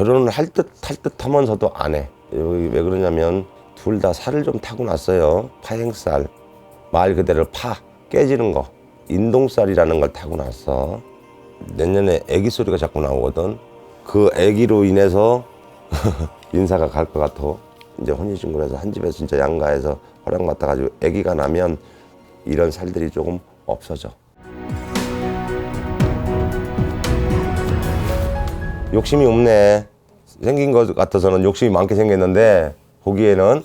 결혼을 할 듯 하면서도 안 해. 여기 왜 그러냐면 둘 다 살을 좀 타고났어요. 파행살, 말 그대로 파, 깨지는 거. 인동살이라는 걸 타고났어. 내년에 애기 소리가 자꾸 나오거든. 그 애기로 인해서 인사가 갈 것 같아. 이제 혼인신고를 해서 한 집에서 진짜 양가해서 허락 맡아가지고 애기가 나면 이런 살들이 조금 없어져. 욕심이 없네. 생긴 것 같아서는 욕심이 많게 생겼는데 보기에는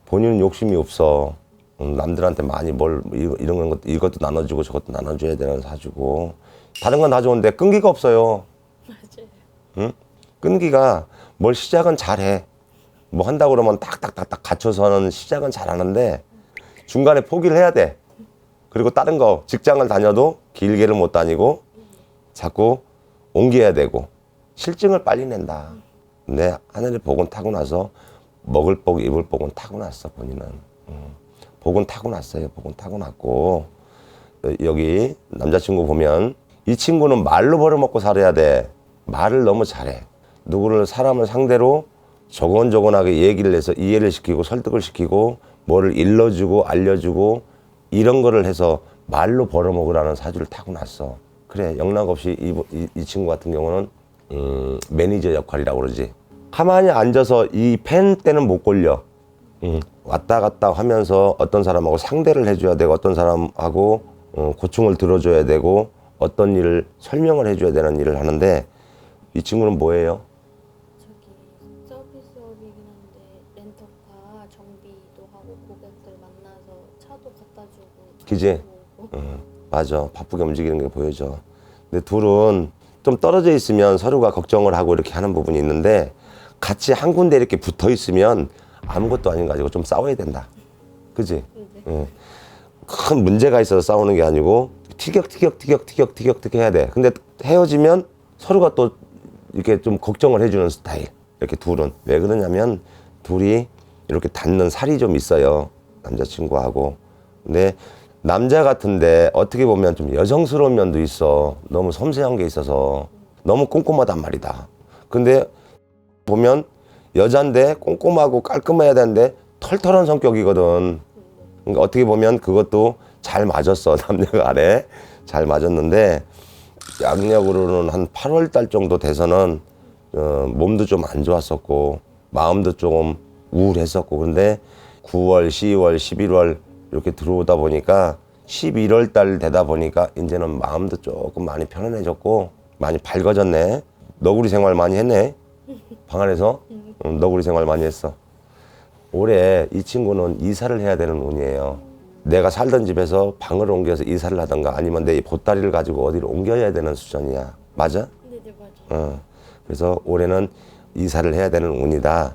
본인은 욕심이 없어. 남들한테 많이 뭘 이런 것 이것도 나눠주고 저것도 나눠줘야 되는 사주고 다른 건 다 좋은데 끈기가 없어요. 맞아요. 응? 끈기가 뭘 시작은 잘해. 뭐 한다고 그러면 딱딱딱딱 갖춰서는 시작은 잘하는데 중간에 포기를 해야 돼. 그리고 다른 거 직장을 다녀도 길게를 못 다니고 자꾸 옮겨야 되고 실증을 빨리 낸다. 근데 하늘의 복은 타고나서 먹을 복, 입을 복은 타고났어 본인은. 복은 타고났어요. 복은 타고났고 여기 남자친구 보면 이 친구는 말로 벌어먹고 살아야 돼. 말을 너무 잘해. 누구를 사람을 상대로 조곤조곤하게 얘기를 해서 이해를 시키고 설득을 시키고 뭐를 일러주고 알려주고 이런 거를 해서 말로 벌어먹으라는 사주를 타고났어. 그래 영락 없이 이 친구 같은 경우는 매니저 역할이라고 그러지. 가만히 앉아서 이 펜 때는 못 걸려. 왔다 갔다 하면서 어떤 사람하고 상대를 해줘야 되고 어떤 사람하고 고충을 들어줘야 되고 어떤 일을 설명을 해줘야 되는 일을 하는데 이 친구는 뭐예요? 저기 서비스업이긴 한데 렌터카 정비도 하고 고객들 만나서 차도 갖다 주고 그지? 맞아. 바쁘게 움직이는 게 보여져. 근데 둘은 좀 떨어져 있으면 서로가 걱정을 하고 이렇게 하는 부분이 있는데 같이 한 군데 이렇게 붙어 있으면 아무것도 아닌 거 가지고 좀 싸워야 된다. 그지? 네. 큰 문제가 있어서 싸우는 게 아니고 티격태격 해야 돼. 근데 헤어지면 서로가 또 이렇게 좀 걱정을 해주는 스타일. 이렇게 둘은. 왜 그러냐면 둘이 이렇게 닿는 살이 좀 있어요. 남자친구하고. 근데 남자 같은데 어떻게 보면 좀 여성스러운 면도 있어. 너무 섬세한 게 있어서 너무 꼼꼼하단 말이다. 근데 보면 여잔데 꼼꼼하고 깔끔해야 되는데 털털한 성격이거든. 그러니까 어떻게 보면 그것도 잘 맞았어. 남녀가 안에 잘 맞았는데 양력으로는 한 8월 달 정도 돼서는 몸도 좀 안 좋았었고 마음도 조금 우울했었고 근데 9월, 10월, 11월 이렇게 들어오다 보니까 11월 달 되다 보니까 이제는 마음도 조금 많이 편안해졌고 많이 밝아졌네. 너구리 생활 많이 했네. 방 안에서 너구리 생활 많이 했어. 올해 이 친구는 이사를 해야 되는 운이에요. 내가 살던 집에서 방을 옮겨서 이사를 하던가 아니면 내 보따리를 가지고 어디를 옮겨야 되는 수준이야. 맞아? 네네 맞아요. 그래서 올해는 이사를 해야 되는 운이다.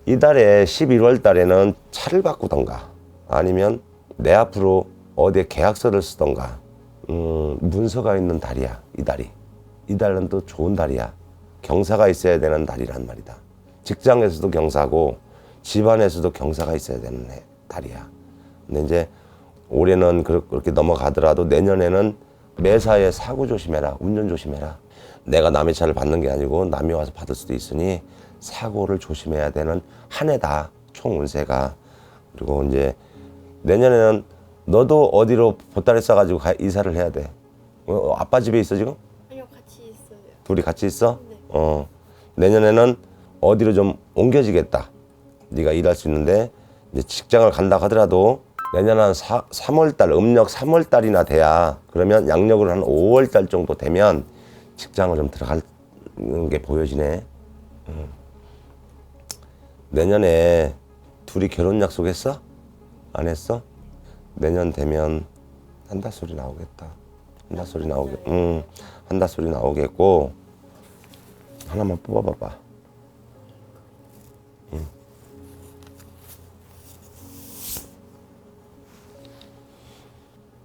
이달에 11월 달에는 차를 바꾸던가 아니면 내 앞으로 어디에 계약서를 쓰던가 문서가 있는 달이야. 이 달이. 이 달은 또 좋은 달이야. 경사가 있어야 되는 달이란 말이다. 직장에서도 경사고 집안에서도 경사가 있어야 되는 달이야. 근데 이제 올해는 그렇게 넘어가더라도 내년에는 매사에 사고 조심해라. 운전 조심해라. 내가 남의 차를 받는 게 아니고 남이 와서 받을 수도 있으니 사고를 조심해야 되는 한 해다. 총 운세가. 그리고 이제 내년에는 너도 어디로 보따리 싸가지고 이사를 해야 돼. 아빠 집에 있어 지금? 아니요 같이 있어요. 둘이 같이 있어? 네. 내년에는 어디로 좀 옮겨지겠다. 네가 일할 수 있는데 이제 직장을 간다 하더라도 내년 한 3월달 음력 3월달이나 돼야 그러면 양력으로 한 5월달 정도 되면 직장을 좀 들어가는 게 보여지네. 내년에 둘이 결혼 약속했어? 안 했어? 내년 되면 한다 소리 나오겠다. 한다 소리 한다 소리 나오겠고 하나만 뽑아봐봐.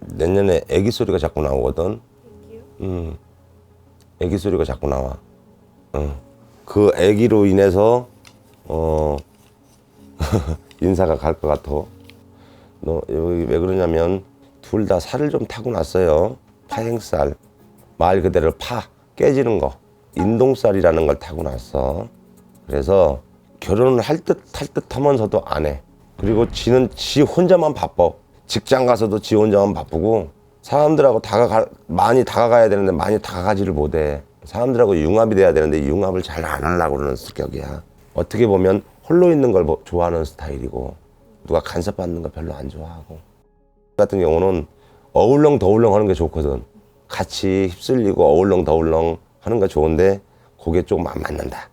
내년에 애기 소리가 자꾸 나오거든. 여기요? 애기 소리가 자꾸 나와. 그 애기로 인해서 인사가 갈 것 같아. 너 여기 왜 그러냐면 둘 다 살을 좀 타고났어요. 파행살, 말 그대로 파, 깨지는 거. 인동살이라는 걸 타고났어. 그래서 결혼을 할 듯 하면서도 안 해. 그리고 지는 지 혼자만 바빠. 직장 가서도 지 혼자만 바쁘고 사람들하고 많이 다가가야 되는데 많이 다가가지를 못해. 사람들하고 융합이 돼야 되는데 융합을 잘 안 하려고 그러는 성격이야. 어떻게 보면 홀로 있는 걸 좋아하는 스타일이고 누가 간섭받는 거 별로 안 좋아하고 같은 경우는 어울렁 더울렁 하는 게 좋거든. 같이 휩쓸리고 어울렁 더울렁 하는 거 좋은데 그게 조금 안 맞는다.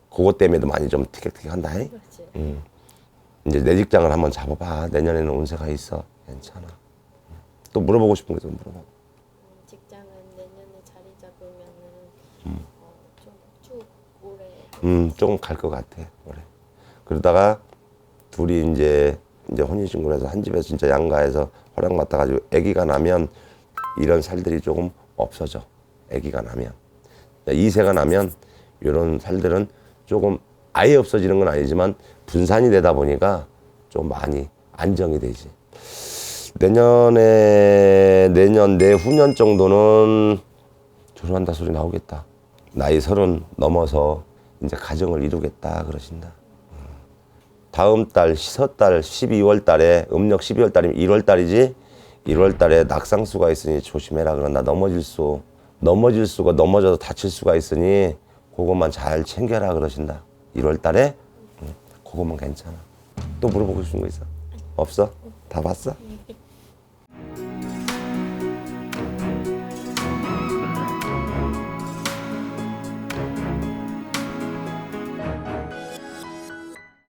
그것 때문에도 많이 좀 티격태격한다. 그렇지. 이제 내 직장을 한번 잡아봐. 내년에는 운세가 있어. 괜찮아. 또 물어보고 싶은 거 좀 물어봐. 직장은 내년에 자리 잡으면은 좀 쭉 오래. 조금 갈 것 같아. 그래. 그러다가 둘이 이제 혼인신고를 해서 한 집에서 진짜 양가해서 허락 맡아가지고 아기가 나면 이런 살들이 조금 없어져. 아기가 나면. 2세가 나면 이런 살들은 조금 아예 없어지는 건 아니지만 분산이 되다 보니까 좀 많이 안정이 되지. 내년, 내후년 정도는 결혼한다 소리 나오겠다. 나이 30 넘어서 이제 가정을 이루겠다 그러신다. 다음 달, 시서달 12월 달에, 음력 12월 달이면 1월 달이지? 1월 달에 낙상수가 있으니 조심해라 그런다. 넘어질 수가, 넘어져서 다칠 수가 있으니 그것만 잘 챙겨라 그러신다. 1월 달에? 그것만 괜찮아. 또 물어보고 싶은 거 있어? 없어? 다 봤어?